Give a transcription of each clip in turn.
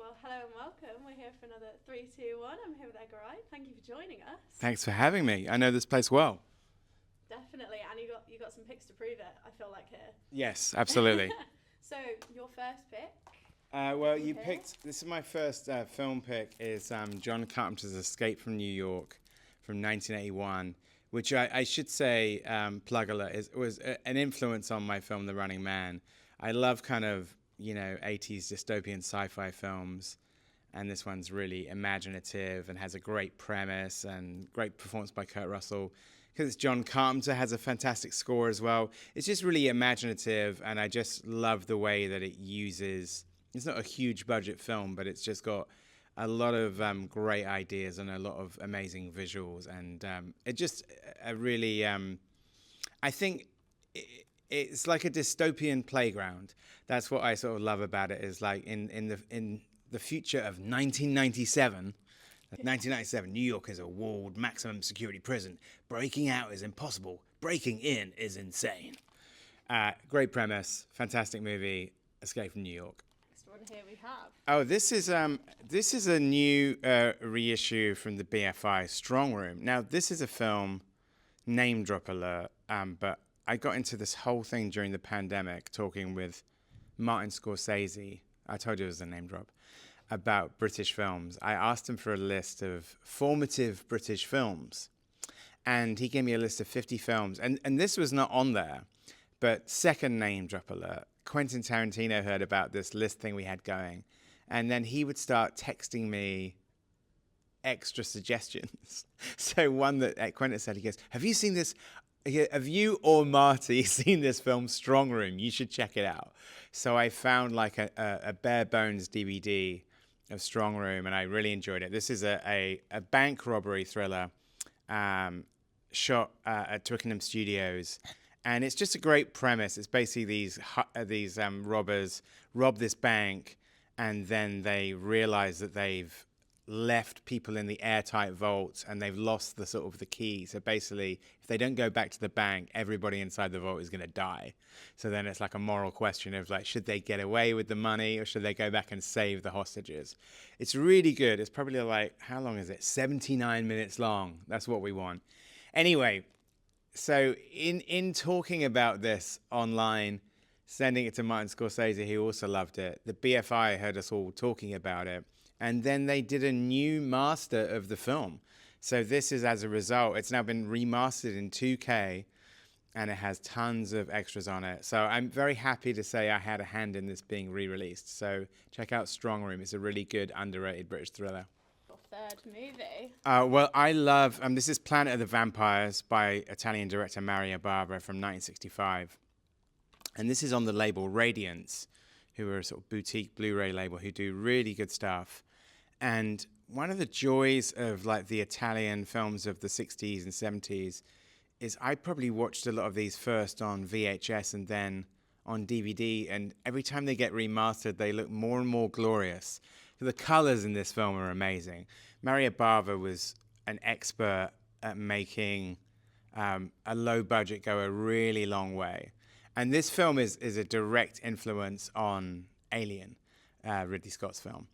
Well, hello and welcome. We're here for another 3, 2, 1. I'm here with Edgar Wright. Thank you for joining us. Thanks for having me. I know this place well. Definitely, and you got some picks to prove it. I feel like here. Yes, absolutely. So your first pick. Well, you Okay. picked. This is my first film pick. Is John Carpenter's Escape from New York from 1981, which I should say, plug alert, was an influence on my film The Running Man. I love kind of 80s dystopian sci-fi films, and this one's really imaginative and has a great premise and great performance by Kurt Russell. Because it's John Carpenter, has a fantastic score as well. It's just really imaginative, and I just love the way that it uses. It's not a huge budget film, but it's just got a lot of great ideas and a lot of amazing visuals, and it just a really. I think it's like a dystopian playground. That's what I sort of love about it. Is like in the future of 1997. 1997, New York is a walled maximum security prison. Breaking out is impossible. Breaking in is insane. Great premise, fantastic movie, Escape from New York. Next one here we have. Oh, this is a new reissue from the BFI, Strongroom. Now, this is a film, name drop alert, but I got into this whole thing during the pandemic, talking with Martin Scorsese. I told you it was a name drop. About British films. I asked him for a list of formative British films, and he gave me a list of 50 films, and this was not on there, but second name drop alert, Quentin Tarantino heard about this list thing we had going, and then he would start texting me extra suggestions. So one that Quentin said, he goes, have you seen this? Have you or Marty seen this film Strongroom? You should check it out. So I found like a bare bones DVD of Strongroom, and I really enjoyed it. This is a bank robbery thriller shot at Twickenham Studios, and it's just a great premise. It's basically these robbers rob this bank, and then they realize that they've left people in the airtight vault and they've lost the sort of the key. So basically, if they don't go back to the bank, everybody inside the vault is going to die. So then it's like a moral question of like, should they get away with the money or should they go back and save the hostages? It's really good. It's probably like, how long is it? 79 minutes long. That's what we want. Anyway, so in talking about this online, sending it to Martin Scorsese, he also loved it. The BFI heard us all talking about it. And then they did a new master of the film. So this is, as a result, it's now been remastered in 2K, and it has tons of extras on it. So I'm very happy to say I had a hand in this being re-released. So check out Strongroom. It's a really good, underrated British thriller. Your third movie. Well, I love, this is Planet of the Vampires by Italian director Mario Bava from 1965. And this is on the label Radiance, who are a sort of boutique Blu-ray label who do really good stuff. And one of the joys of like the Italian films of the 60s and 70s is I probably watched a lot of these first on VHS and then on DVD, and every time they get remastered, they look more and more glorious. The colors in this film are amazing. Mario Bava was an expert at making a low budget go a really long way. And this film is a direct influence on Alien, Ridley Scott's film.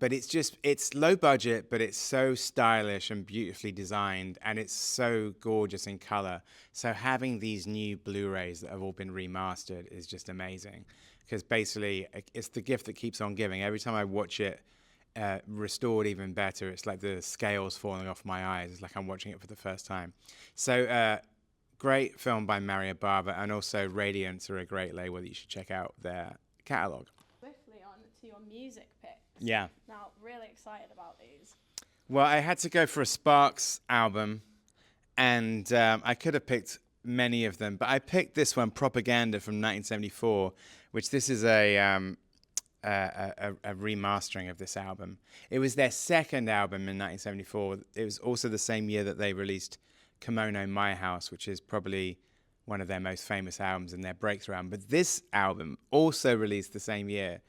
But it's low budget, but it's so stylish and beautifully designed, and it's so gorgeous in color. So having these new Blu-rays that have all been remastered is just amazing, because basically it's the gift that keeps on giving. Every time I watch it restored even better, it's like the scales falling off my eyes. It's like I'm watching it for the first time. So great film by Mario Bava, and also Radiance are a great label that you should check out their catalog. Swiftly on to your music picks. Yeah. Now, really excited about these. Well, I had to go for a Sparks album, and I could have picked many of them, but I picked this one, Propaganda from 1974, which this is a remastering of this album. It was their second album in 1974. It was also the same year that they released Kimono My House, which is probably one of their most famous albums and their breakthrough album. But this album, also released the same year,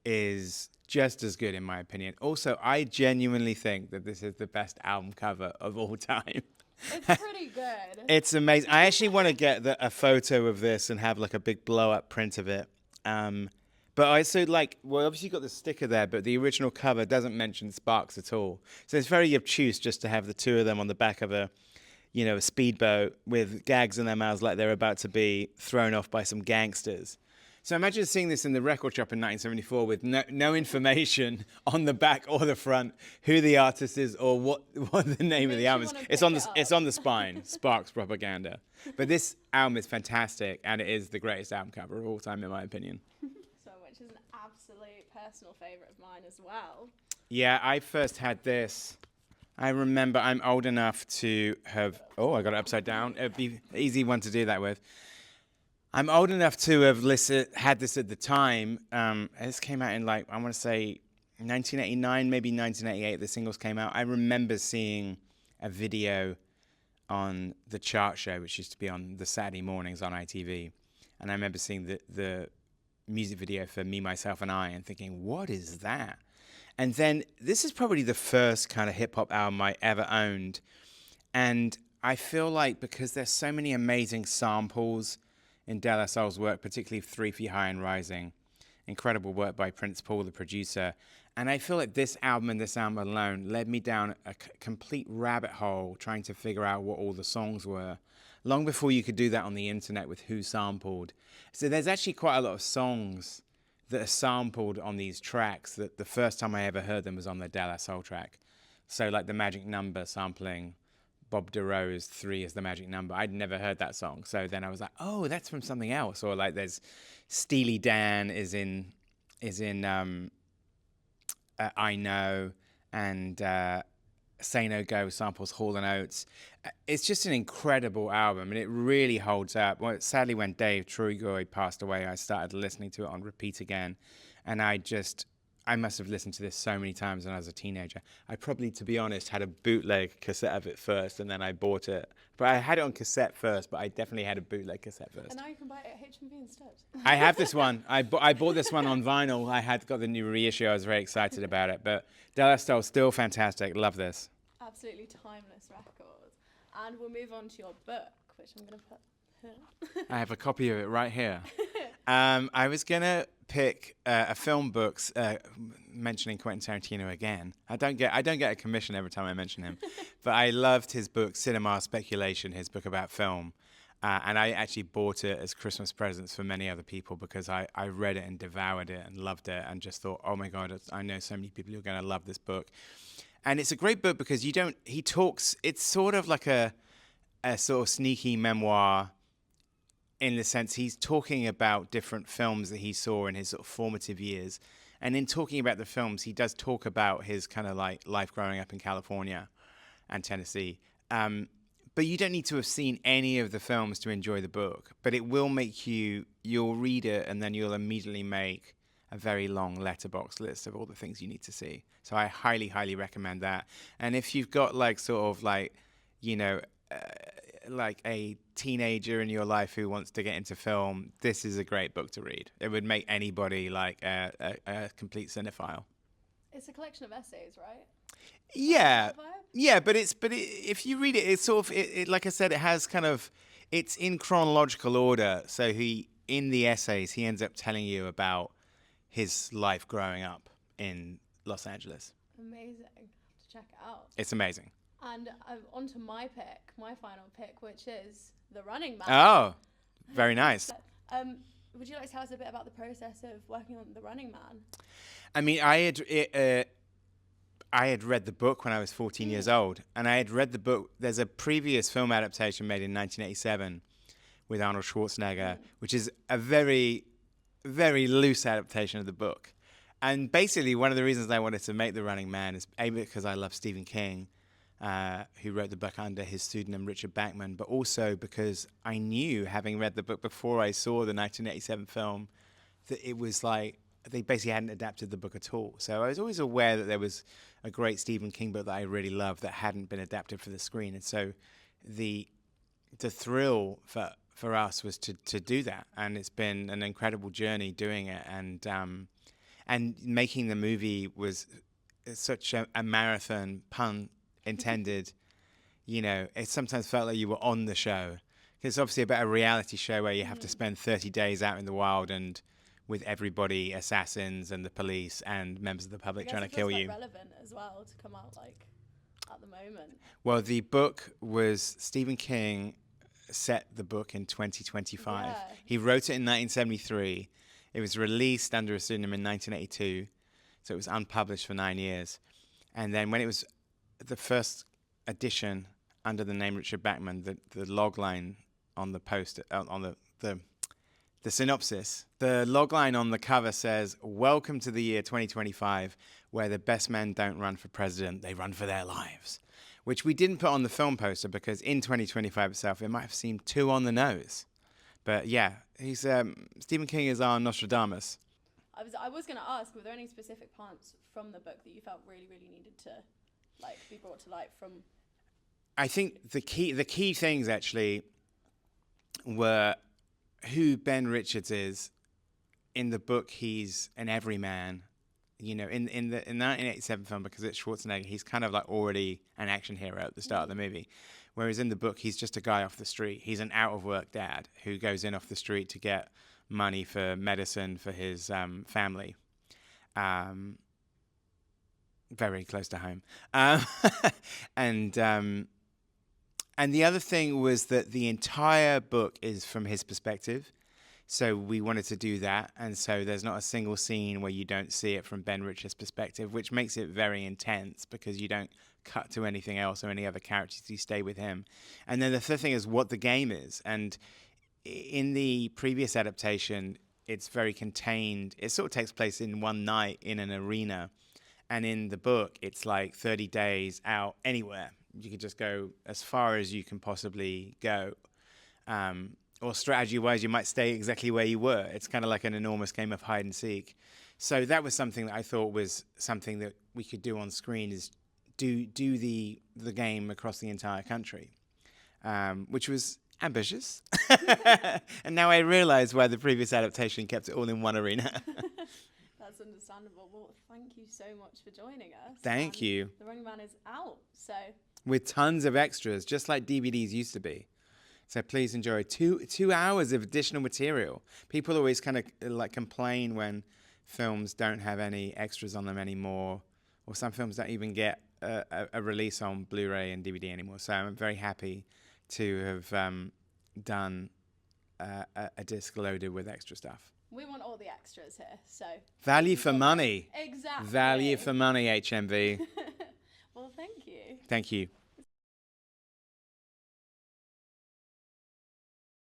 is just as good in my opinion. Also, I genuinely think that this is the best album cover of all time. It's pretty good. It's amazing. I actually want to get a photo of this and have like a big blow up print of it. But I also like, well, obviously you got the sticker there, but the original cover doesn't mention Sparks at all. So it's very obtuse just to have the two of them on the back of a, a speedboat with gags in their mouths like they're about to be thrown off by some gangsters. So imagine seeing this in the record shop in 1974 with no information on the back or the front, who the artist is or what the name of the album is. It's on the spine, Sparks Propaganda. But this album is fantastic, and it is the greatest album cover of all time, in my opinion. Which is an absolute personal favourite of mine as well. Yeah, I first had this. I remember I'm old enough to have... Oh, I got it upside down. It'd be an easy one to do that with. I'm old enough to have had this at the time. This came out in, I want to say 1989, maybe 1988, the singles came out. I remember seeing a video on the chart show, which used to be on the Saturday mornings on ITV. And I remember seeing the music video for Me, Myself, and I and thinking, what is that? And then this is probably the first kind of hip-hop album I ever owned. And I feel like because there's so many amazing samples in De La Soul's work, particularly 3 Feet High and Rising. Incredible work by Prince Paul, the producer. And I feel like this album and this album alone led me down a complete rabbit hole trying to figure out what all the songs were, long before you could do that on the internet with who sampled. So there's actually quite a lot of songs that are sampled on these tracks that the first time I ever heard them was on the De La Soul track. So like the Magic Number sampling Bob DeRoe's 3 is the Magic Number. I'd never heard that song. So then I was like, oh, that's from something else. Or like there's Steely Dan is in I Know, and Say No Go samples Hall & Oates. It's just an incredible album, and it really holds up. Well, sadly, when Dave Trugoy passed away, I started listening to it on repeat again, and I must have listened to this so many times when I was a teenager. I probably, to be honest, had a bootleg cassette of it first, and then I bought it. But I had it on cassette first, but I definitely had a bootleg cassette first. And now you can buy it at HMV instead. I have this one. I bought this one on vinyl. I had got the new reissue. I was very excited about it. But De La Soul, still fantastic. Love this. Absolutely timeless record. And we'll move on to your book, which I'm going to put here. I have a copy of it right here. I was going to pick a film book mentioning Quentin Tarantino again. I don't get a commission every time I mention him. But I loved his book, Cinema Speculation, his book about film. And I actually bought it as Christmas presents for many other people because I read it and devoured it and loved it and just thought, oh my God, I know so many people who are going to love this book. And it's a great book because it's sort of like a sort of sneaky memoir in the sense he's talking about different films that he saw in his sort of formative years. And in talking about the films, he does talk about his kind of like life growing up in California and Tennessee. But you don't need to have seen any of the films to enjoy the book. But it will make you'll read it and then you'll immediately make a very long letterbox list of all the things you need to see. So I highly, highly recommend that. And if you've got like sort of like, like a teenager in your life who wants to get into film, this is a great book to read. It would make anybody like a complete cinephile. It's a collection of essays, right? Yeah, but if you read it, it's sort of like I said, it has kind of, it's in chronological order. So in the essays, he ends up telling you about his life growing up in Los Angeles. Amazing. To check it out. It's amazing. And on to my final pick, which is The Running Man. Oh, very nice. Would you like to tell us a bit about the process of working on The Running Man? I mean, I had read the book when I was 14 years old, and I had read the book. There's a previous film adaptation made in 1987 with Arnold Schwarzenegger, which is a very, very loose adaptation of the book. And basically, one of the reasons I wanted to make The Running Man is A, because I love Stephen King, who wrote the book under his pseudonym Richard Bachman, but also because I knew, having read the book before I saw the 1987 film, that it was like they basically hadn't adapted the book at all. So I was always aware that there was a great Stephen King book that I really loved that hadn't been adapted for the screen. And so the thrill for us was to do that. And it's been an incredible journey doing it. And making the movie was such a marathon, pun intended. It sometimes felt like you were on the show. It's obviously about a reality show where you have to spend 30 days out in the wild and with everybody, assassins and the police and members of the public trying to kill you. Relevant as well to come out like at the moment. Well, the book was Stephen King set the book in 2025. Yeah. He wrote it in 1973. It was released under a pseudonym in 1982, so it was unpublished for 9 years. And then when it was the first edition under the name Richard Bachman, the log line on the post on the synopsis, the log line on the cover says, "Welcome to the year 2025, where the best men don't run for president, they run for their lives," which we didn't put on the film poster because in 2025 itself, it might have seemed too on the nose. But yeah, he's Stephen King is our Nostradamus. I was going to ask, were there any specific parts from the book that you felt really, really needed to like be brought to light from? I think the key things actually were who Ben Richards is. In the book, he's an everyman. You know, in the 1987 film, because it's Schwarzenegger, he's kind of like already an action hero at the start of the movie. Whereas in the book, he's just a guy off the street. He's an out-of-work dad who goes in off the street to get money for medicine for his family. Very close to home. And the other thing was that the entire book is from his perspective. So we wanted to do that. And so there's not a single scene where you don't see it from Ben Richards' perspective, which makes it very intense because you don't cut to anything else or any other characters. You stay with him. And then the third thing is what the game is. And in the previous adaptation, it's very contained. It sort of takes place in one night in an arena. And in the book, it's like 30 days out anywhere. You could just go as far as you can possibly go. Or strategy-wise, you might stay exactly where you were. It's kind of like an enormous game of hide and seek. So that was something that I thought was something that we could do on screen, is do the game across the entire country, which was ambitious. And now I realize why the previous adaptation kept it all in one arena. That's understandable. Well, thank you so much for joining us. Thank you. The Running Man is out, so... with tons of extras, just like DVDs used to be. So please enjoy 2 hours of additional material. People always kind of like complain when films don't have any extras on them anymore, or some films don't even get a release on Blu-ray and DVD anymore. So I'm very happy to have done a disc loaded with extra stuff. We want all the extras here, so... Value for money. Exactly. Value for money, HMV. Well, thank you. Thank you.